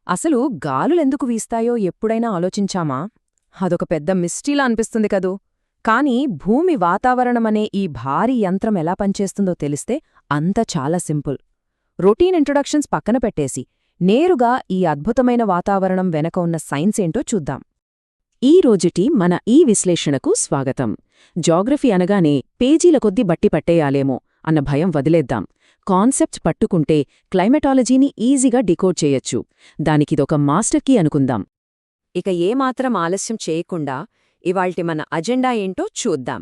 అసలు గాలులెందుకు వీస్తాయో ఎప్పుడైనా ఆలోచించామా? అదొక పెద్ద మిస్టరీలా అనిపిస్తుంది కదూ. కాని భూమి వాతావరణమనే ఈ భారీ యంత్రం ఎలా పనిచేస్తుందో తెలిస్తే అంత చాలా సింపుల్. రొటీన్ ఇంట్రొడక్షన్స్ పక్కన పెట్టేసి నేరుగా ఈ అద్భుతమైన వాతావరణం వెనక ఉన్న సైన్స్ ఏంటో చూద్దాం. ఈ రోజుటి మన ఈ విశ్లేషణకు స్వాగతం. జాగ్రఫీ అనగానే పేజీల కొద్దీ బట్టి పట్టేయాలేమో అన్న భయం వదిలేద్దాం. కాన్సెప్ట్స్ పట్టుకుంటే క్లైమెటాలజీని ఈజీగా డికోడ్ చేయొచ్చు. దానికిదొక మాస్టర్ కీ అనుకుందాం. ఇక ఏమాత్రం ఆలస్యం చేయకుండా ఇవాల్టి మన అజెండా ఏంటో చూద్దాం.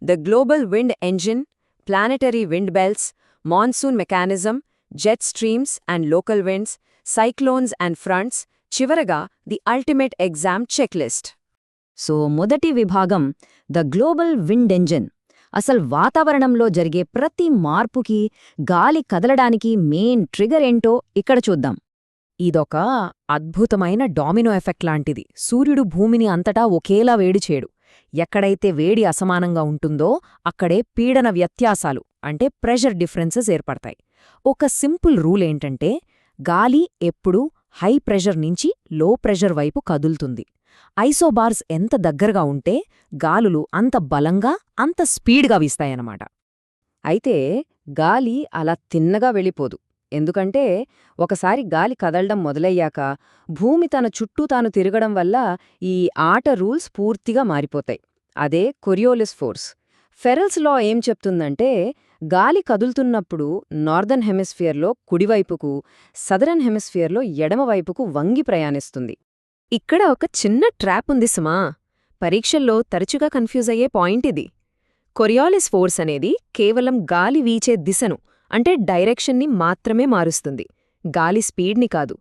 The global wind engine, planetary wind belts, monsoon mechanism, jet streams and local winds, cyclones and fronts, చివరగా the ultimate exam checklist. So మొదటి విభాగం ద గ్లోబల్ విండ్ ఎంజిన్. అసలు వాతావరణంలో జరిగే ప్రతి మార్పుకి, గాలి కదలడానికి మెయిన్ ట్రిగర్ ఏంటో ఇక్కడ చూద్దాం. ఇదొక అద్భుతమైన డామినో ఎఫెక్ట్ లాంటిది. సూర్యుడు భూమిని అంతటా ఒకేలా వేడి చేయడు. ఎక్కడైతే వేడి అసమానంగా ఉంటుందో అక్కడే పీడన వ్యత్యాసాలు అంటే ప్రెషర్ డిఫరెన్సెస్ ఏర్పడతాయి. ఒక సింపుల్ రూల్ ఏంటంటే గాలి ఎప్పుడూ హై ప్రెషర్ నుంచి లో ప్రెషర్ వైపు కదులుతుంది. ఐసోబార్స్ ఎంత దగ్గరగా ఉంటే గాలులు అంత బలంగా, అంత స్పీడ్గా వీస్తాయన్నమాట. అయితే గాలి అలా తిన్నగా వెళ్ళిపోదు. ఎందుకంటే ఒకసారి గాలి కదలడం మొదలయ్యాక భూమి తన చుట్టూ తాను తిరగడం వల్ల ఈ ఆట రూల్స్ పూర్తిగా మారిపోతాయి. అదే కొరియోలిస్ ఫోర్స్. ఫెరెల్స్ లా ఏం చెప్తుందంటే గాలి కదులుతున్నప్పుడు నార్దర్న్ హెమిస్ఫియర్లో కుడివైపుకు, సదరన్ హెమిస్ఫియర్లో ఎడమవైపుకు వంగి ప్రయాణిస్తుంది. ఇక్కడ ఒక చిన్న ట్రాప్ ఉంది సుమా. పరీక్షల్లో తరచుగా కన్ఫ్యూజ్ అయ్యే పాయింట్ ఇది. కొరియాలిస్ ఫోర్స్ అనేది కేవలం గాలి వీచే దిశను అంటే డైరెక్షన్ని మాత్రమే మారుస్తుంది, గాలి స్పీడ్ని కాదు.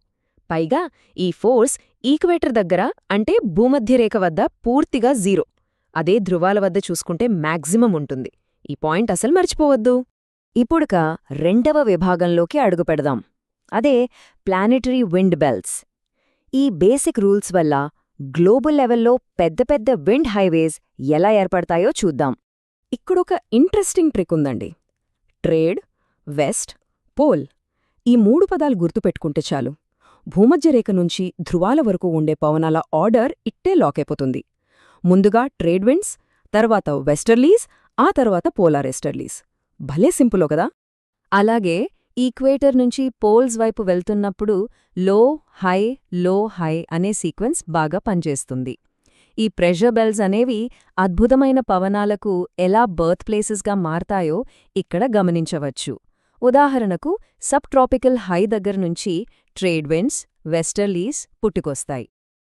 పైగా ఈ ఫోర్స్ ఈక్వేటర్ దగ్గర అంటే భూమధ్యరేఖ వద్ద పూర్తిగా జీరో. అదే ధృవాల వద్ద చూసుకుంటే మ్యాక్సిమం ఉంటుంది. ఈ పాయింట్ అసలు మర్చిపోవద్దు. ఇప్పుడుక రెండవ విభాగంలోకి అడుగుపెడదాం. అదే ప్లానెటరీ విండ్ బెల్ట్స్. ఈ బేసిక్ రూల్స్ వల్ల గ్లోబల్ లెవెల్లో పెద్ద పెద్ద విండ్ హైవేస్ ఎలా ఏర్పడతాయో చూద్దాం. ఇక్కడొక ఇంట్రెస్టింగ్ ట్రిక్ ఉందండి. ట్రేడ్, వెస్ట్, పోల్ ఈ మూడు పదాలు గుర్తుపెట్టుకుంటే చాలు. భూమధ్యరేఖ నుంచి ధృవాల వరకు ఉండే పవనాల ఆర్డర్ ఇట్టే లాకైపోతుంది. ముందుగా ట్రేడ్ విండ్స్, తర్వాత వెస్టర్లీస్, ఆ తర్వాత పోలార్ ఎస్టర్లీస్. భలే సింపులో కదా. అలాగే ఈక్వేటర్ నుంచి పోల్స్ వైపు వెళ్తున్నప్పుడు లో హై లో హై అనే సీక్వెన్స్ బాగా పనిచేస్తుంది. ఈ ప్రెషర్ బెల్ట్స్ అనేవి అద్భుతమైన పవనాలకు ఎలా బర్త్ ప్లేసెస్గా మారతాయో ఇక్కడ గమనించవచ్చు. ఉదాహరణకు సబ్ ట్రాపికల్ హై దగ్గర్నుంచి ట్రేడ్ విండ్స్, వెస్టర్లీస్ పుట్టుకొస్తాయి.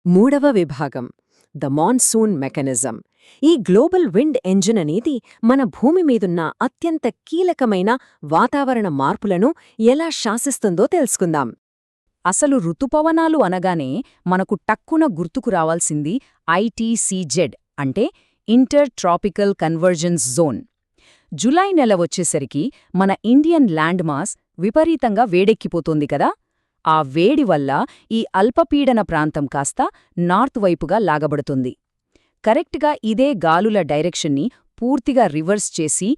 మూడవ విభాగం ద మాన్సూన్ మెకానిజం. ఈ గ్లోబల్ విండ్ ఎంజిన్ అనేది మన భూమి మీదున్న అత్యంత కీలకమైన వాతావరణ మార్పులను ఎలా శాసిస్తుందో తెలుసుకుందాం. అసలు ఋతుపవనాలు అనగానే మనకు టక్కున గుర్తుకు రావాల్సింది ఐటీసీజెడ్ అంటే inter tropical convergence zone. July నెల వచ్చేసరికి మన ఇండియన్ ల్యాండ్ మాస్ విపరీతంగా వేడెక్కిపోతోంది కదా. ఆ వేడి వల్ల ఈ అల్పపీడన ప్రాంతం కాస్త నార్త్ వైపుగా లాగబడుతుంది. కరెక్ట్గా ఇదే గాలుల డైరెక్షన్ని పూర్తిగా రివర్స్ చేసి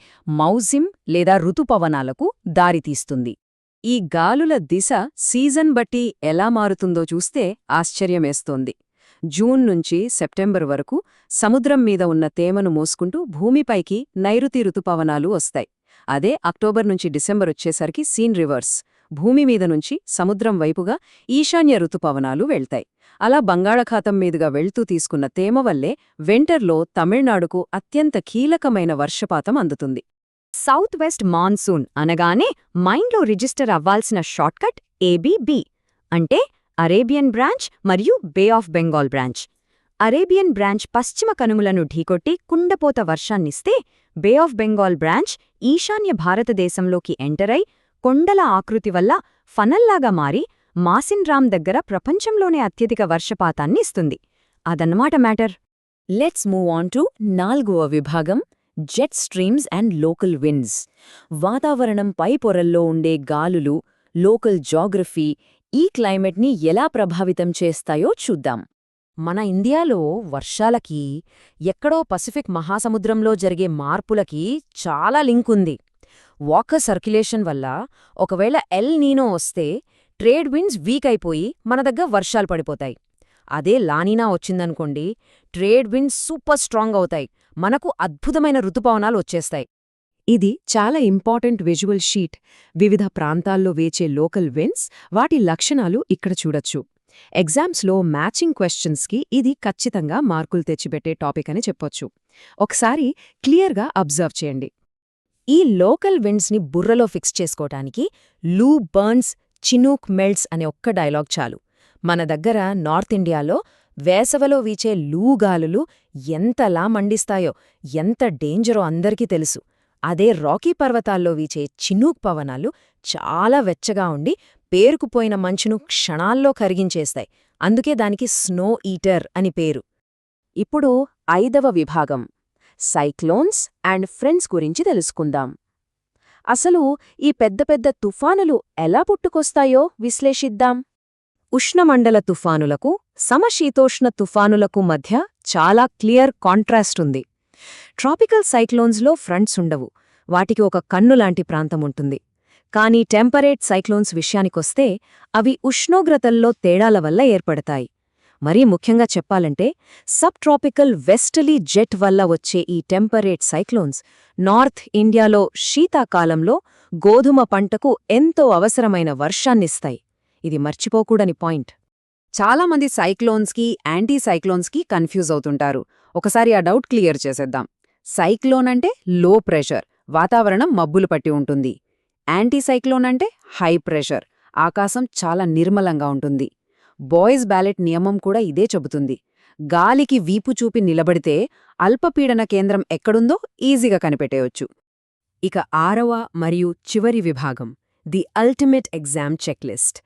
మౌసిమ్ లేదా ఋతుపవనాలకు దారితీస్తుంది. ఈ గాలుల దిశ సీజన్ బట్టి ఎలా మారుతుందో చూస్తే ఆశ్చర్యమేస్తోంది. జూన్ నుంచి సెప్టెంబర్ వరకు సముద్రం మీద ఉన్న తేమను మోసుకుంటూ భూమిపైకి నైరుతి ఋతుపవనాలు వస్తాయి. అదే అక్టోబర్ నుంచి డిసెంబర్ వచ్చేసరికి సీన్ రివర్స్, భూమి మీద నుంచి సముద్రం వైపుగా ఈశాన్య ఋతుపవనాలు వెళ్తాయి. అలా బంగాళాఖాతం మీదుగా వెళ్తూ తీసుకున్న తేమ వల్లే వింటర్లో తమిళనాడుకు అత్యంత కీలకమైన వర్షపాతం అందుతుంది. సౌత్ వెస్ట్ మాన్సూన్ అనగానే మైండ్లో రిజిస్టర్ అవ్వాల్సిన షార్ట్కట్ ఏబీబీ అంటే అరేబియన్ బ్రాంచ్ మరియు bay of Bengal branch. Arabian branch పశ్చిమ కనుమలను ఢీకొట్టి కుండపోత వర్షాన్నిస్తే, బే ఆఫ్ బెంగాల్ బ్రాంచ్ ఈశాన్య భారతదేశంలోకి ఎంటరై కొండల ఆకృతి వల్ల ఫనల్లాగా మారి మాసిన్రామ్ దగ్గర ప్రపంచంలోనే అత్యధిక వర్షపాతాన్ని ఇస్తుంది. అదన్నమాట matter. Let's move on to నాల్గవ విభాగం jet streams and local winds. వాతావరణం పై పొరల్లో ఉండే గాలులు, లోకల్ జాగ్రఫీ ఈ క్లైమేట్ని ఎలా ప్రభావితం చేస్తాయో చూద్దాం. మన ఇండియాలో వర్షాలకి ఎక్కడో పసిఫిక్ మహాసముద్రంలో జరిగే మార్పులకి చాలా లింక్ ఉంది. వాటర్ సర్క్యులేషన్ వల్ల ఒకవేళ ఎల్ నీనో వస్తే ట్రేడ్ విండ్స్ వీక్ అయిపోయి మన దగ్గర వర్షాలు పడిపోతాయి. అదే లానీనా వచ్చిందనుకోండి, ట్రేడ్ విండ్స్ సూపర్ స్ట్రాంగ్ అవుతాయి, మనకు అద్భుతమైన ఋతుపవనాలు వచ్చేస్తాయి. ఇది చాలా ఇంపార్టెంట్ విజువల్ షీట్. వివిధ ప్రాంతాల్లో వేచే లోకల్ విండ్స్, వాటి లక్షణాలు ఇక్కడ చూడొచ్చు. ఎగ్జామ్స్లో మ్యాచింగ్ క్వశ్చన్స్కి ఇది ఖచ్చితంగా మార్కులు తెచ్చిపెట్టే టాపిక్ అని చెప్పొచ్చు. ఒకసారి క్లియర్గా అబ్జర్వ్ చేయండి. ఈ లోకల్ విండ్స్ని బుర్రలో ఫిక్స్ చేసుకోటానికి లూ బర్న్స్ చినూక్ మెల్ట్స్ అనే ఒక్క డైలాగ్ చాలు. మన దగ్గర నార్త్ ఇండియాలో వేసవలో వీచే లూగాలులు ఎంతలా మండిస్తాయో, ఎంత డేంజరో అందరికీ తెలుసు. అదే రాకీ పర్వతాల్లో వీచే చినూక్ పవనాలు చాలా వెచ్చగా ఉండి పేరుకుపోయిన మంచును క్షణాల్లో కరిగించేస్తాయి. అందుకే దానికి స్నో ఈటర్ అని పేరు. ఇప్పుడు 5వ విభాగం, సైక్లోన్స్ అండ్ ఫ్రెండ్స్ గురించి తెలుసుకుందాం. అసలు ఈ పెద్ద పెద్ద తుఫానులు ఎలా పుట్టుకొస్తాయో విశ్లేషిద్దాం. ఉష్ణమండల తుఫానులకు, సమశీతోష్ణ తుఫానులకు మధ్య చాలా క్లియర్ కాంట్రాస్ట్ ఉంది. ట్రాపికల్ సైక్లోన్స్లో ఫ్రంట్స్ ఉండవు, వాటికి ఒక కన్నులాంటి ప్రాంతముంటుంది. కానీ టెంపరేట్ సైక్లోన్స్ విషయానికొస్తే అవి ఉష్ణోగ్రతల్లో తేడాల వల్ల ఏర్పడతాయి. మరీ ముఖ్యంగా చెప్పాలంటే సబ్ ట్రాపికల్ వెస్టర్లీ జెట్ వల్ల వచ్చే ఈ టెంపరేట్ సైక్లోన్స్ నార్త్ ఇండియాలో శీతాకాలంలో గోధుమ పంటకు ఎంతో అవసరమైన వర్షాన్నిస్తాయి. ఇది మర్చిపోకూడని పాయింట్. చాలామంది సైక్లోన్స్కి, యాంటీ సైక్లోన్స్కి కన్ఫ్యూజ్ అవుతుంటారు. ఒకసారి ఆ డౌట్ క్లియర్ చేసేద్దాం. సైక్లోన్ అంటే లో ప్రెషర్, వాతావరణం మబ్బులు పట్టి ఉంటుంది. యాంటీ సైక్లోన్ అంటే హై ప్రెషర్, ఆకాశం చాలా నిర్మలంగా ఉంటుంది. బాయ్స్ బ్యాలెట్ నియమం కూడా ఇదే చెబుతుంది. గాలికి వీపు చూపి నిలబడితే అల్పపీడన కేంద్రం ఎక్కడుందో ఈజీగా కనిపెట్టేయొచ్చు. ఇక 6వ మరియు చివరి విభాగం, ది అల్టిమేట్ ఎగ్జామ్ చెక్లిస్ట్.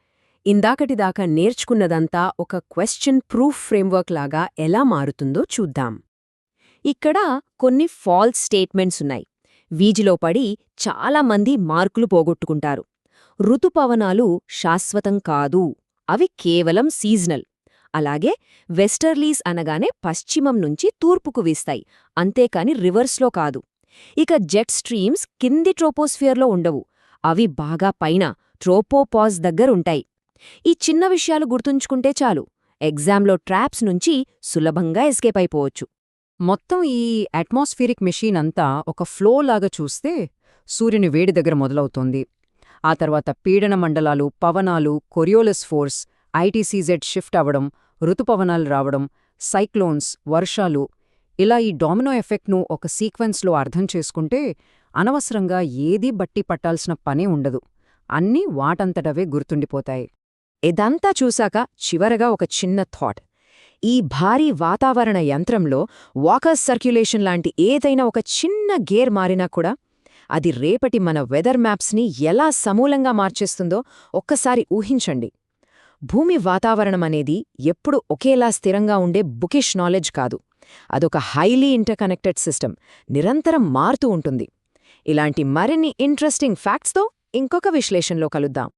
ఇందాకటిదాకా నేర్చుకున్నదంతా ఒక క్వశ్చన్ ప్రూఫ్ ఫ్రేమ్వర్క్ లాగా ఎలా మారుతుందో చూద్దాం. ఇక్కడ కొన్ని ఫాల్స్ స్టేట్మెంట్స్ ఉన్నాయి. వీటిలో పడి చాలామంది మార్కులు పోగొట్టుకుంటారు. ఋతుపవనాలు శాశ్వతం కాదు, అవి కేవలం సీజనల్. అలాగే వెస్టర్లీస్ అనగానే పశ్చిమం నుంచి తూర్పుకు వీస్తాయి, అంతేకాని రివర్స్లో కాదు. ఇక జెట్ స్ట్రీమ్స్ కింది ట్రోపోస్ఫియర్లో ఉండవు, అవి బాగా పైన ట్రోపోపాజ్ దగ్గరుంటాయి. ఈ చిన్న విషయాలు గుర్తుంచుకుంటే చాలు, ఎగ్జామ్లో ట్రాప్స్ నుంచి సులభంగా ఎస్కేప్ అయిపోవచ్చు. మొత్తం ఈ అట్మాస్ఫిరిక్ మెషీన్ అంతా ఒక ఫ్లో లాగా చూస్తే సూర్యుని వేడి దగ్గర మొదలవుతోంది. ఆ తర్వాత పీడన మండలాలు, పవనాలు, కొరియోలస్ ఫోర్స్, ఐటీసీజెడ్ షిఫ్ట్ అవ్వడం, ఋతుపవనాలు రావడం, సైక్లోన్స్, వర్షాలు, ఇలా ఈ డామినో ఎఫెక్ట్ను ఒక సీక్వెన్స్లో అర్థం చేసుకుంటే అనవసరంగా ఏదీ బట్టి పట్టాల్సిన పనే ఉండదు. అన్నీ వాటంతటవే గుర్తుండిపోతాయి. ఇదంతా చూశాక చివరగా ఒక చిన్న థాట్. ఈ భారీ వాతావరణ యంత్రంలో వాకర్స్ సర్క్యులేషన్ లాంటి ఏదైనా ఒక చిన్న గేర్ మారినా కూడా అది రేపటి మన వెదర్ మ్యాప్స్ని ఎలా సమూలంగా మార్చేస్తుందో ఒక్కసారి ఊహించండి. భూమి వాతావరణం అనేది ఎప్పుడు ఒకేలా స్థిరంగా ఉండే బుకిష్ నాలెడ్జ్ కాదు, అదొక హైలీ ఇంటర్కనెక్టెడ్ సిస్టమ్, నిరంతరం మారుతూ ఉంటుంది. ఇలాంటి మరిన్ని ఇంట్రెస్టింగ్ ఫ్యాక్ట్స్తో ఇంకొక విశ్లేషణలో కలుద్దాం.